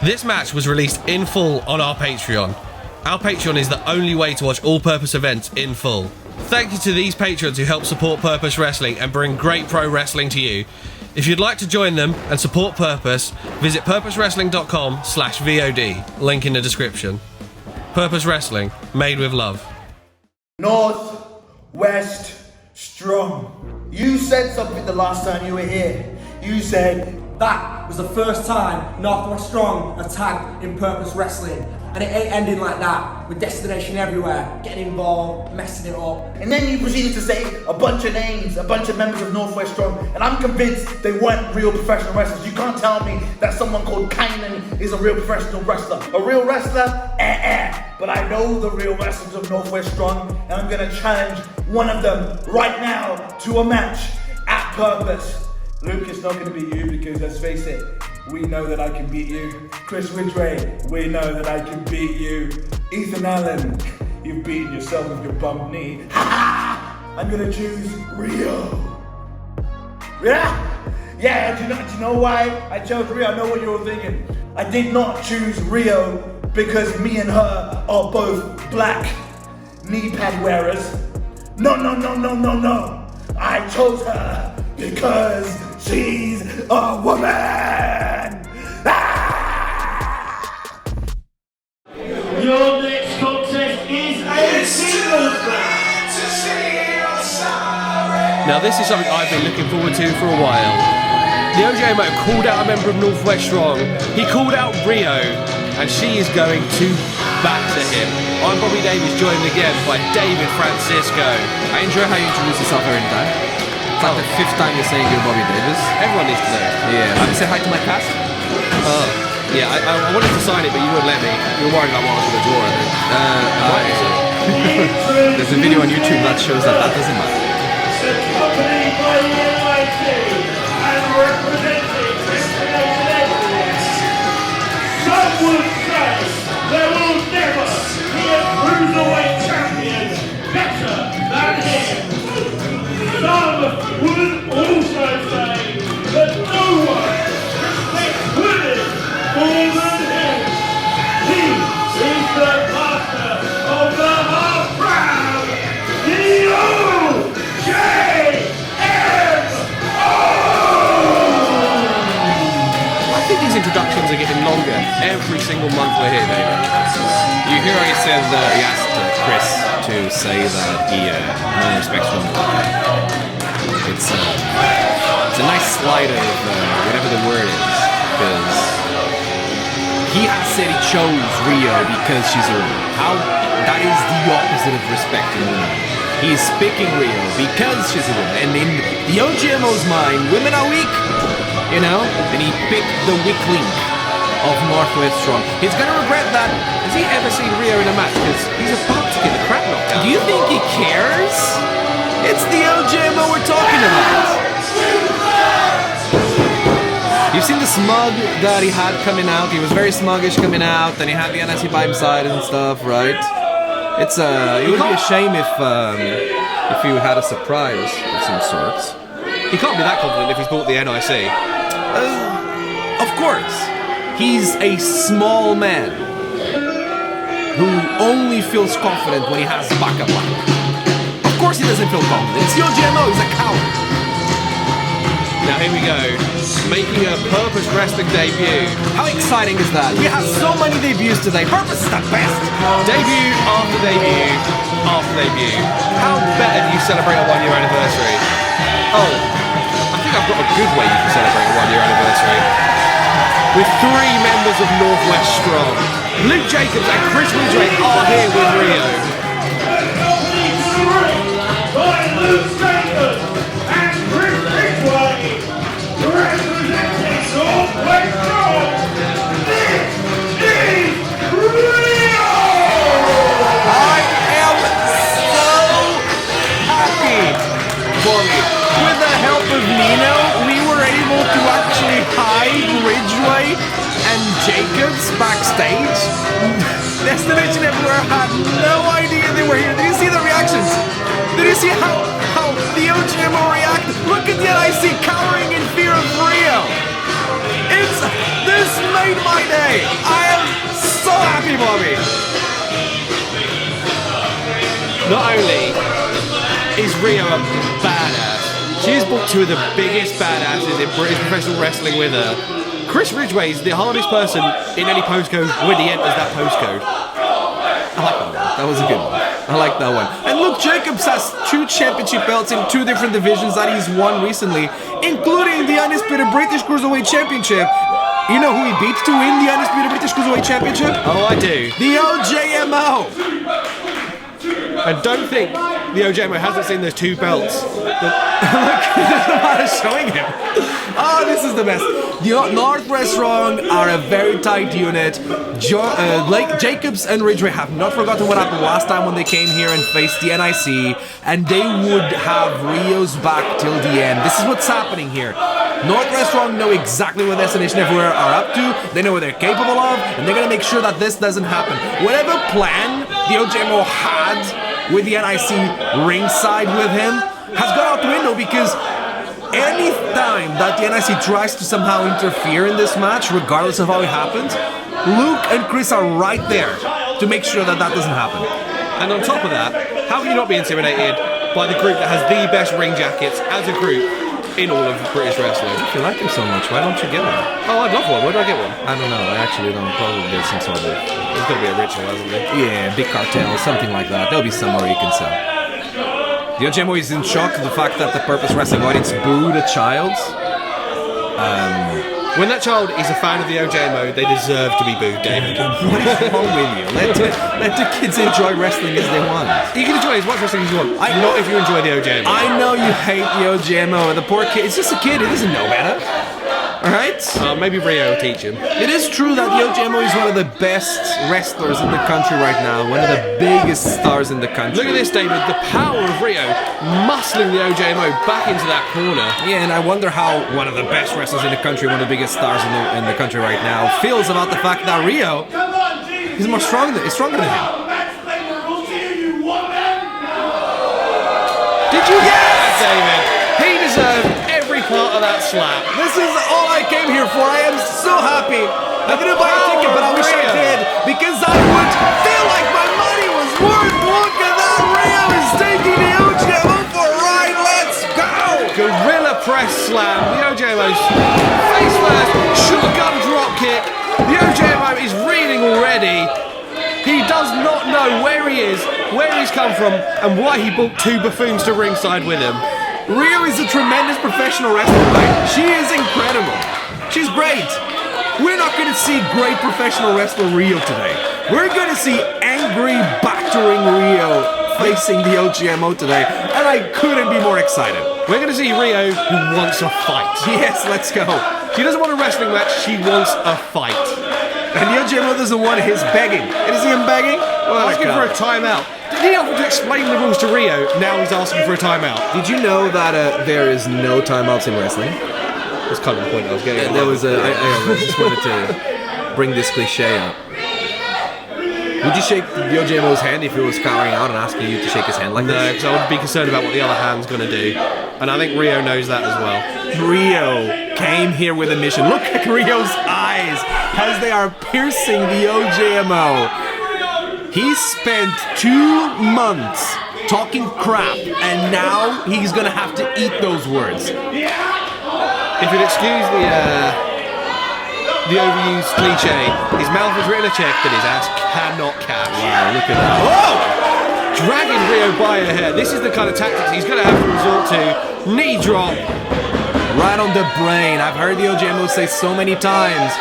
This match was released in full on our Patreon. Our Patreon is the only way to watch all-purpose events in full. Thank you to these patrons who help support Purpose Wrestling and bring great pro wrestling to you. If you'd like to join them and support Purpose, visit purposewrestling.com/VOD. Link in the description. Purpose Wrestling, made with love. North, West, strong. You said something the last time you were here. You said that was the first time Northwest Strong are tagged in Purpose Wrestling. And it ain't ending like that, with Destination Everywhere, getting involved, messing it up. And then you proceeded to say a bunch of names, a bunch of members of Northwest Strong, and I'm convinced they weren't real professional wrestlers. You can't tell me that someone called Kynan is a real professional wrestler. A real wrestler? But I know the real wrestlers of Northwest Strong, and I'm gonna challenge one of them right now to a match at Purpose. Luke, it's not gonna be you because let's face it, we know that I can beat you. Chris Ridgeway, we know that I can beat you. Ethan Allen, you've beaten yourself with your bum knee. I'm gonna choose Rhio. Yeah, do you know why I chose Rhio? I know what you were thinking. I did not choose Rhio because me and her are both black knee pad wearers. No. I chose her because she's a woman. Your next contest is a singles match. Now this is something I've been looking forward to for a while. The O.J.M.O called out a member of Northwest Strong. He called out Rhio, and she is going to batter him. I'm Bobby Davies, joined again by David Francisco. I enjoy how you introduce yourself every time. It's like the 5th time you're saying you're Bobby Davis. Everyone needs to know. Yeah. Say hi to my cast. Yeah, I wanted to sign it, but you wouldn't let me. You were worried about what I was going to draw, I think. There's a video on YouTube that shows that doesn't matter. Accompanied by the NIT and representing Destination Everywhere. Some would say there will never be a cruiserweight champion better than him. Some would also say that no one respects women more than him. He is the master of the half round, Nino! I think these introductions are getting longer every single month we're here, David. You hear how he said he asked Chris to say that he no one respects women. It's a nice slide of whatever the word is, because he has said he chose Rhio because she's a woman. How that is the opposite of respecting women. He's picking Rhio because she's a woman, and in the O.J.M.O's mind, women are weak, you know? And he picked the weak link of Northwest Strong. He's gonna regret that. Has he ever seen Rhio in a match? Because he's about to get the crap knocked out. Do you think he cares? It's the O.J.M.O we're talking about. You've seen the smug that he had coming out. He was very smuggish coming out, and he had the NIC by his side and stuff, right? It would be a shame if you had a surprise of some sorts. He can't be that confident if he's bought the NIC. Of course. He's a small man who only feels confident when he has backup line. Of course he doesn't feel confident. It's the O.J.M.O, he's a coward. Now here we go, making a Purpose Wrestling debut. How exciting is that? We have so many debuts today. Purpose is the best. Debut after debut after debut. How better do you celebrate a 1-year anniversary? Oh, I think I've got a good way you can celebrate a 1-year anniversary. With 3 members of Northwest Strong. Luke Jacobs and Chris Ridgeway are here with Rhio. Luke Jacobs and Chris Ridgeway representing Northwest Strong. This is Rhio! I am so happy for you. With the help of Nino, we were able to actually hide Ridgeway and Jacobs backstage. Destination Everywhere had no idea they were here. Did you see the reactions? Did you see how the O.J.M.O reacted? Look at the NIC cowering in fear of Rhio. This made my day. I am so happy, Bobby. Not only is Rhio a badass, she's brought two of the biggest badasses in British professional wrestling with her. Chris Ridgeway is the hardest person in any postcode when he enters that postcode. I like that one. That was a good one. I like that one. And look, Jacobs has 2 championship belts in 2 different divisions that he's won recently, including the Undisputed British Cruiserweight Championship. You know who he beat to win the Undisputed British Cruiserweight Championship? Oh, I do. The O.J.M.O. And don't think the O.J.M.O hasn't seen those 2 belts. Look, Nevada showing him. Oh, this is the best. The Northwest Strong are a very tight unit. Jacobs and Ridgeway have not forgotten what happened last time when they came here and faced the NIC, and they would have Rio's back till the end. This is what's happening here. Northwest Strong know exactly what Destination Everywhere are up to, they know what they're capable of, and they're gonna make sure that this doesn't happen. Whatever plan the O.J.M.O had with the NIC ringside with him has gone out the window, because any time that the NIC tries to somehow interfere in this match, regardless of how it happens, Luke and Chris are right there to make sure that that doesn't happen. And on top of that, how can you not be intimidated by the group that has the best ring jackets as a group in all of British wrestling? If you like him so much, why don't you get one? Oh, I'd love one. Where do I get one? I don't know, I actually don't. Probably there's some sort of... There's got to be a ritual, hasn't there? Yeah, big cartel, something like that. There'll be somewhere you can sell. The O.J.M.O is in shock at the fact that the Purpose Wrestling audience booed a child. When that child is a fan of the O.J.M.O, they deserve to be booed, David. What is wrong with you? Let the kids enjoy wrestling as they want. You can enjoy as much wrestling as you want. Not if you enjoy the O.J.M.O. I know you hate the O.J.M.O. The poor kid. It's just a kid. He doesn't know better. Alright? Maybe Rhio will teach him. It is true that the O.J.M.O is one of the best wrestlers in the country right now. One of the biggest stars in the country. Look at this, David. The power of Rhio muscling the O.J.M.O back into that corner. Yeah, and I wonder how one of the best wrestlers in the country, one of the biggest stars in the country right now, feels about the fact that Rhio is stronger than him. Did you get that, David? He deserved every part of that slap. This is all I came here for. I am so happy. I didn't buy a ticket, but I wish I did, because I would feel like my money was worth. Look at that. Rhio is taking the O.J.M.O for a ride. Let's go. Gorilla press slam. The O.J.M.O's face first. Shotgun drop kick. The O.J.M.O is reeling already. He does not know where he is, where he's come from, and why he brought 2 buffoons to ringside with him. Rhio is a tremendous professional wrestler, right? She is incredible. She's great. We're not going to see great professional wrestler Rhio today. We're going to see angry, battering Rhio facing the O.J.M.O today, and I couldn't be more excited. We're going to see Rhio who wants a fight. Yes, let's go. She doesn't want a wrestling match, she wants a fight. And the O.J.M.O doesn't want his begging. Is he begging? Well, asking for a timeout. Did he offer to explain the rules to Rhio? Now he's asking for a timeout. Did you know that there is no timeouts in wrestling? That's kind of the point I was getting at. There was I just wanted to bring this cliche up. Would you shake the O.J.M.O's hand if he was cowering out and asking you to shake his hand like No, this? because I would be concerned about what the other hand's going to do. And I think Rhio knows that as well. Rhio came here with a mission. Look at Rio's eyes as they are piercing the O.J.M.O. He spent 2 months talking crap, and now he's gonna have to eat those words. If you'll excuse the overused cliche, his mouth has written a check that his ass cannot cash. Wow, look at that. Whoa! Dragging Rhio by her hair. This is the kind of tactics he's going to have to resort to. Knee drop. Right on the brain. I've heard the O.J.M.O say so many times.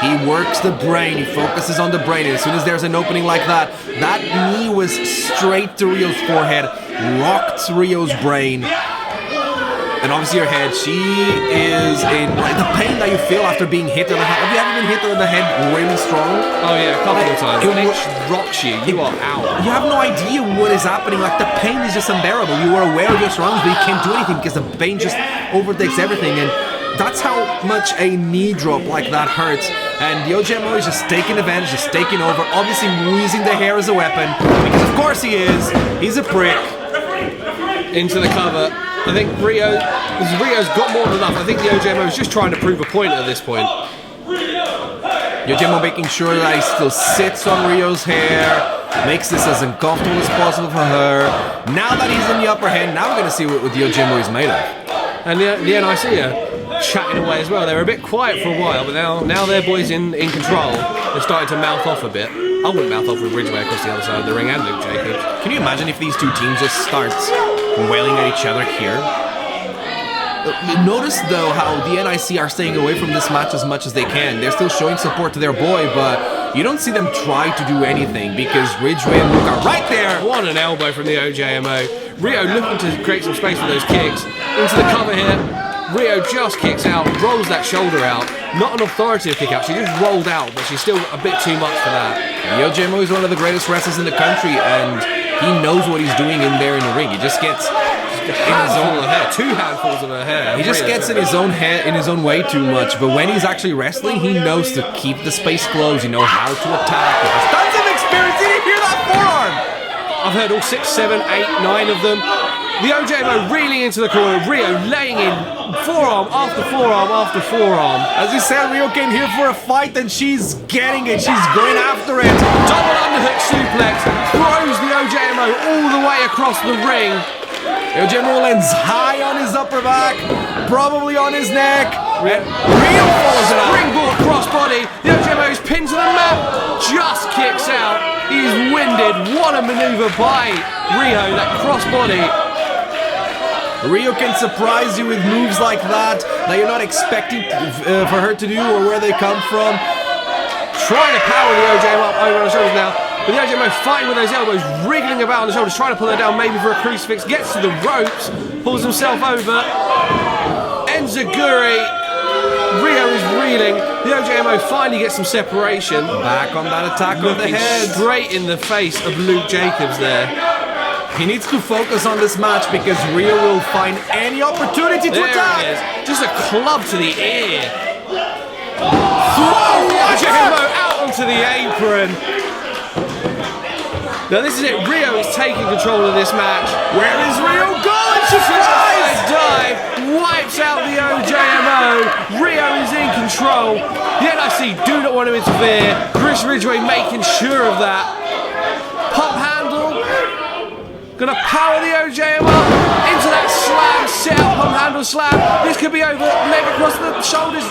He works the brain, he focuses on the brain, and as soon as there's an opening like that, that knee was straight to Rio's forehead, rocked Rio's brain, and obviously her head. She is in, like, the pain that you feel after being hit on the head. Have you ever been hit on the head really strong? Oh yeah, a couple of times. It When it rocks you, you are out. You have no idea what is happening, like the pain is just unbearable. You are aware of your surroundings, but you can't do anything because the pain just overtakes everything, and that's how much a knee drop like that hurts. And the O.J.M.O is just taking advantage, just taking over, obviously using the hair as a weapon, because of course he is. He's a prick. Into the cover. I think Rio's got more than enough. I think the O.J.M.O is just trying to prove a point at this point. O.J.M.O making sure that he still sits on Rio's hair, makes this as uncomfortable as possible for her. Now that he's in the upper hand, now we're going to see what the O.J.M.O is made of. And the NIC are chatting away as well. They were a bit quiet for a while, but now their boys in control. They're starting to mouth off a bit. I wouldn't mouth off with Ridgeway across the other side of the ring and Luke Jacobs. Can you imagine if these two teams just start wailing at each other here? Notice though how the NIC are staying away from this match as much as they can. They're still showing support to their boy, but you don't see them try to do anything because Ridgeway and Luke are right there. What an elbow from the O.J.M.O. Rhio looking to create some space with those kicks. Into the cover here. Rhio just kicks out, rolls that shoulder out. Not an authoritative kick out, she just rolled out, but she's still a bit too much for that. The O.J.M.O is one of the greatest wrestlers in the country, and he knows what he's doing in there in the ring. He just gets in his own hair, 2 handfuls of her hair. He just gets in his own head, in his own way too much. But when he's actually wrestling, he knows to keep the space closed. He knows how to attack. He has tons of experience. Did you hear that forearm? I've heard all 6, 7, 8, 9 of them. The O.J.M.O reeling into the corner. Rhio laying in forearm after forearm after forearm. As you said, Rhio came here for a fight, and she's getting it. She's going after it. Double underhook suplex throws the O.J.M.O all the way across the ring. O.J.M.O lands high on his upper back, probably on his neck. Rhio follows it up. Springboard crossbody. The O.J.M.O is pinned to the mat. Just kicks out. He's winded. What a maneuver by Rhio, that crossbody. Rhio can surprise you with moves like that you're not expecting for her to do or where they come from. Trying to power the O.J.M.O up over on the shoulders now. But the O.J.M.O fighting with those elbows, wriggling about on the shoulders, trying to pull her down maybe for a crucifix. Gets to the ropes, pulls himself over. Enziguri. Rhio is reeling. The O.J.M.O finally gets some separation. Back on that attack on the head. Straight in the face of Luke Jacobs there. He needs to focus on this match because Rhio will find any opportunity to attack. It is. Just a club to the ear. Throw O.J.M.O out onto the apron. Now this is it. Rhio is taking control of this match. Where is Rhio going? She flies! Dive, wipes out the O.J.M.O. Rhio is in control. The NIC do not want to interfere. Chris Ridgeway making sure of that. Pop handle. Gonna power the O.J.M.O into that slam, set up pump handle slam. This could be over, leg across the shoulders.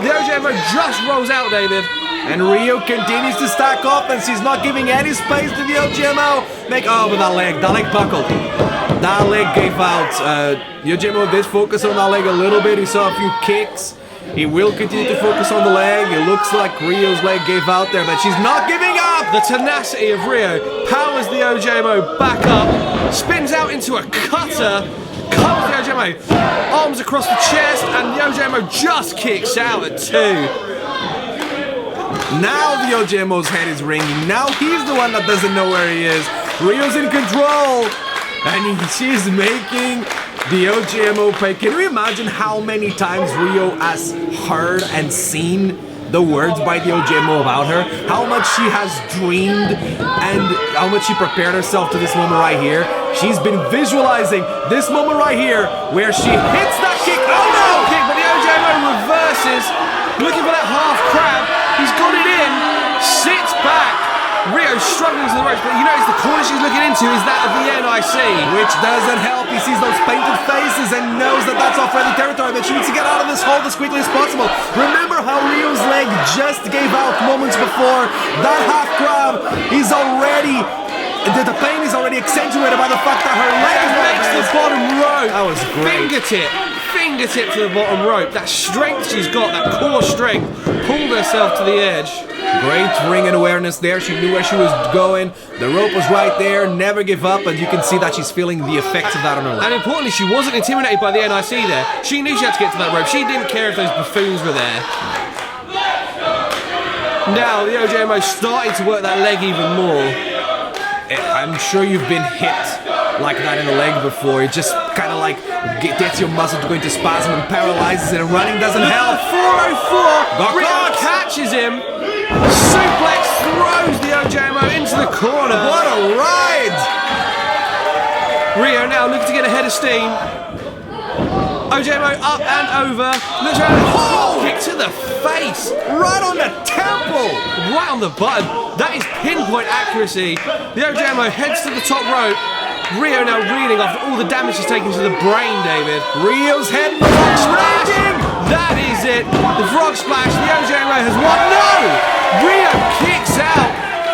The O.J.M.O just rolls out, David. And Rhio continues to stack offense. He's not giving any space to the O.J.M.O. But that leg buckled. That leg gave out. The O.J.M.O did focus on that leg a little bit. He saw a few kicks. He will continue to focus on the leg. It looks like Rio's leg gave out there, but she's not giving up. The tenacity of Rhio powers the O.J.M.O back up, spins out into a cutter, covers the O.J.M.O, arms across the chest, and the O.J.M.O just kicks out at 2. Now the O.J.M.O's head is ringing. Now he's the one that doesn't know where he is. Rio's in control, and she's making the O.J.M.O pay. Can you imagine how many times Rhio has heard and seen the words by the O.J.M.O about her? How much she has dreamed and how much she prepared herself to this moment right here. She's been visualizing this moment right here where she hits that kick. Oh no! Kick, but the O.J.M.O reverses, looking for that half crab. He's got it in, sits back. Rhio struggling to the ropes, but you notice the corner she's looking into is that of the NIC. Which doesn't help. He sees those painted faces and knows that that's off-friendly territory, that she needs to get out of this hole as quickly as possible. Remember how Rio's leg just gave out moments before? That half crab is already... The pain is already accentuated by the fact that her leg Makes the bottom rope. That was great. Fingertip to the bottom rope. That strength she's got, that core strength, pulled herself to the edge. Great ring and awareness there. She knew where she was going. The rope was right there. Never give up. And you can see that she's feeling the effects of that on her leg. And importantly, she wasn't intimidated by the NIC there. She knew she had to get to that rope. She didn't care if those buffoons were there. Now the O.J.M.O starting to work that leg even more. I'm sure you've been hit like that in the leg before. It just kind of like gets your muscle to go into spasm and paralyzes it, and running doesn't help. 404. Rhio catches him. Suplex throws the O.J.M.O into the corner. What a ride! Rhio now looking to get ahead of steam. O.J.M.O up and over. Looks around. Oh! Kick to the face. Right on the temple. Right on the button. That is pinpoint accuracy. The O.J.M.O heads to the top rope. Rhio now reeling after all the damage he's taken to the brain, David. Rio's head frog splash. That is it. The frog splash. The O.J.M.O has won. No! Rhio kicks out.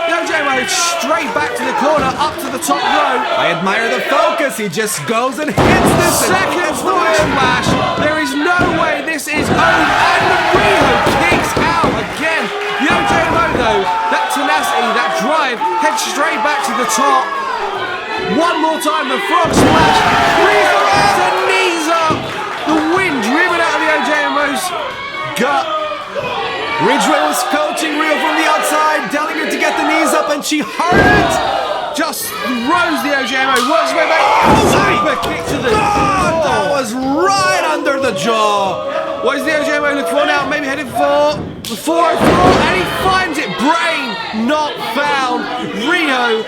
The O.J.M.O straight back to the corner, up to the top rope. I admire the focus. He just goes and hits this Second frog splash. There is no way this is over. And Rhio kicks out again. The O.J.M.O though, that tenacity, that drive, heads straight back to the top. One more time, the frog splash. Rhio gets the knees up. The wind driven out of the O.J.M.O's gut. Ridgeway was coaching Rhio from the outside, telling her to get the knees up, and she heard it. Just throws the O.J.M.O, works his way back. Super kick to the God, that was right under the jaw. What is the O.J.M.O looking for now? Maybe heading for the 404, and he finds it. Brain not found. Rhio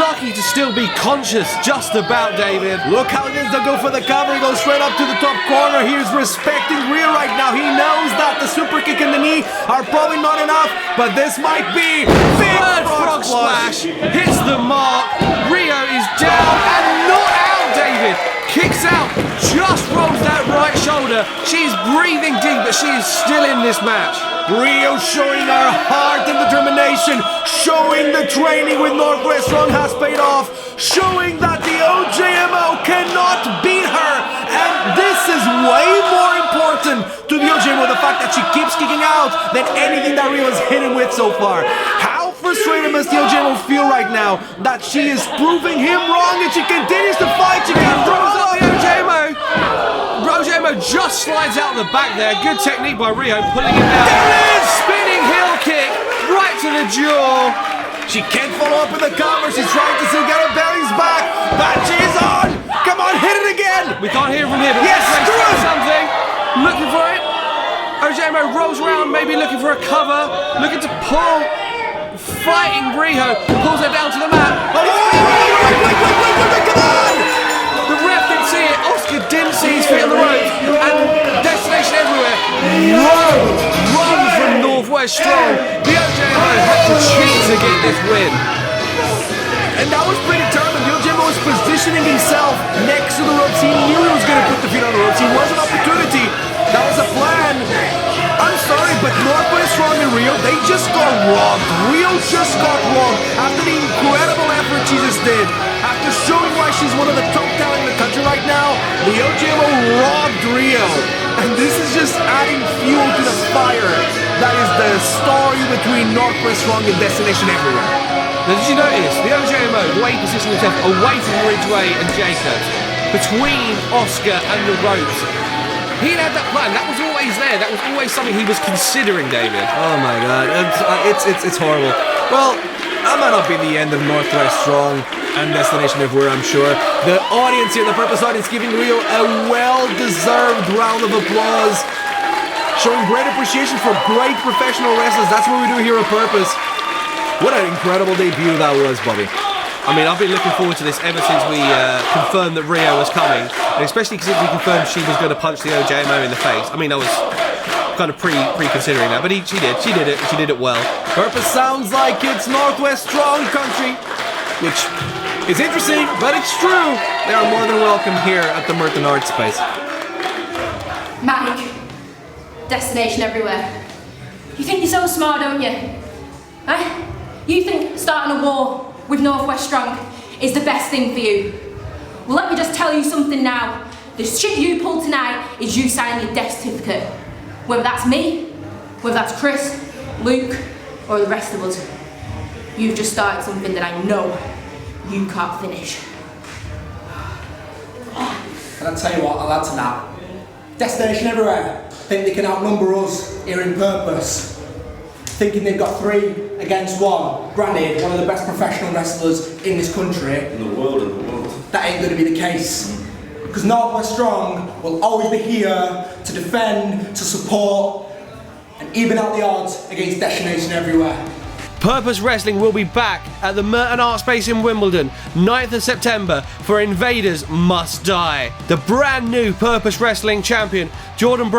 lucky to still be conscious, just about, David. Look how it is to go for the cover. He goes straight up to the top corner. He's respecting Rhio right now. He knows that the super kick and the knee are probably not enough, but this might be big. Third frog splash hits the mark. Rhio is down and not out, David. Kicks out, just rolls that right shoulder. She's breathing deep, but she is still in this match. Rhio showing her heart and determination, showing the training with Northwest Strong has paid off, showing that the O.J.M.O cannot beat her, and this is way more important to the O.J.M.O, the fact that she keeps kicking out than anything that Rhio has hit him with so far. How frustrated must the O.J.M.O feel right now that she is proving him wrong and she continues to fight, she can't throw Throws up the O.J.M.O. O.J.M.O just slides out the back there. Good technique by Rhio, pulling him down. There it is! Spinning heel kick right to the jaw. She can't follow up with the cover. She's trying to still get her bearings back. But she's on! Come on, hit it again! We can't hear from here, but Yes, Ridgeway's screw doing it! something. Looking for it. O.J.M.O rolls around, maybe looking for a cover. Looking to pull. Fighting Rhio. Pulls her down to the mat. Oh, wait, come on! The ref didn't see it. Oscar didn't see his feet on the ropes. And Destination Everywhere. Run from Northwest Strong. The O.J.M.O had to cheat to get this win. And that was pretty determined. The O.J.M.O was positioning himself next to the ropes. He knew he was going to put the feet on the ropes. He was an opportunity. That was a plan. I'm sorry, but Northwest Strong and Rhio, they just got robbed. Rhio just got robbed after the incredible effort she just did. After showing why she's one of the top talent in the country right now, the O.J.M.O robbed Rhio. And this is just adding fuel to the fire. That is the story between Northwest Strong and Destination Everywhere. Now, did you notice the O.J.M.O, the way he positioned himself away from Ridgeway and Jacobs, between Oscar and the ropes? He had that plan. That was always there. That was always something he was considering, David. Oh my God, it's horrible. Well, that might not be the end of Northwest Strong and Destination Everywhere, I'm sure. The audience here, the Purpose audience, giving Rhio a well-deserved round of applause, showing great appreciation for great professional wrestlers. That's what we do here at Purpose. What an incredible debut that was, Bobby. I mean, I've been looking forward to this ever since we confirmed that Rhio was coming, and especially because we confirmed she was going to punch the O.J.M.O in the face. I mean, I was kind of pre-considering that, but she did it well. Purpose sounds like it's Northwest Strong country, which is interesting, but it's true. They are more than welcome here at the Merton Art Space. Mike, Destination Everywhere. You think you're so smart, don't you? Huh? You think starting a war with Northwest Strong is the best thing for you? Well, let me just tell you something now. The shit you pulled tonight is you signing your death certificate. Whether that's me, whether that's Chris, Luke, or the rest of us. You've just started something that I know you can't finish. And I'll tell you what, I'll add to that. Destination Everywhere think they can outnumber us here in Purpose. Thinking they've got 3 against 1. Granted, one of the best professional wrestlers in this country. In the world. That ain't going to be the case. Because Northwest Strong will always be here to defend, to support, and even out the odds against Destination Everywhere. Purpose Wrestling will be back at the Merton Art Space in Wimbledon, 9th of September for Invaders Must Die. The brand new Purpose Wrestling champion, Jordon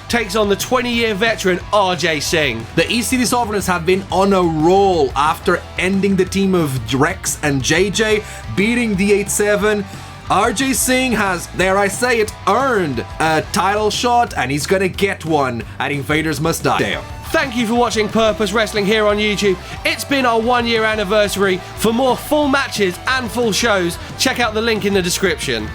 takes on the 20-year veteran RJ Singh. The ECD Sovereigns have been on a roll after ending the team of Rex and JJ, beating the 8-7. RJ Singh has, dare I say it, earned a title shot, and he's gonna get one at Invaders Must Die. Damn. Thank you for watching Purpose Wrestling here on YouTube. It's been our 1-year anniversary. For more full matches and full shows, check out the link in the description.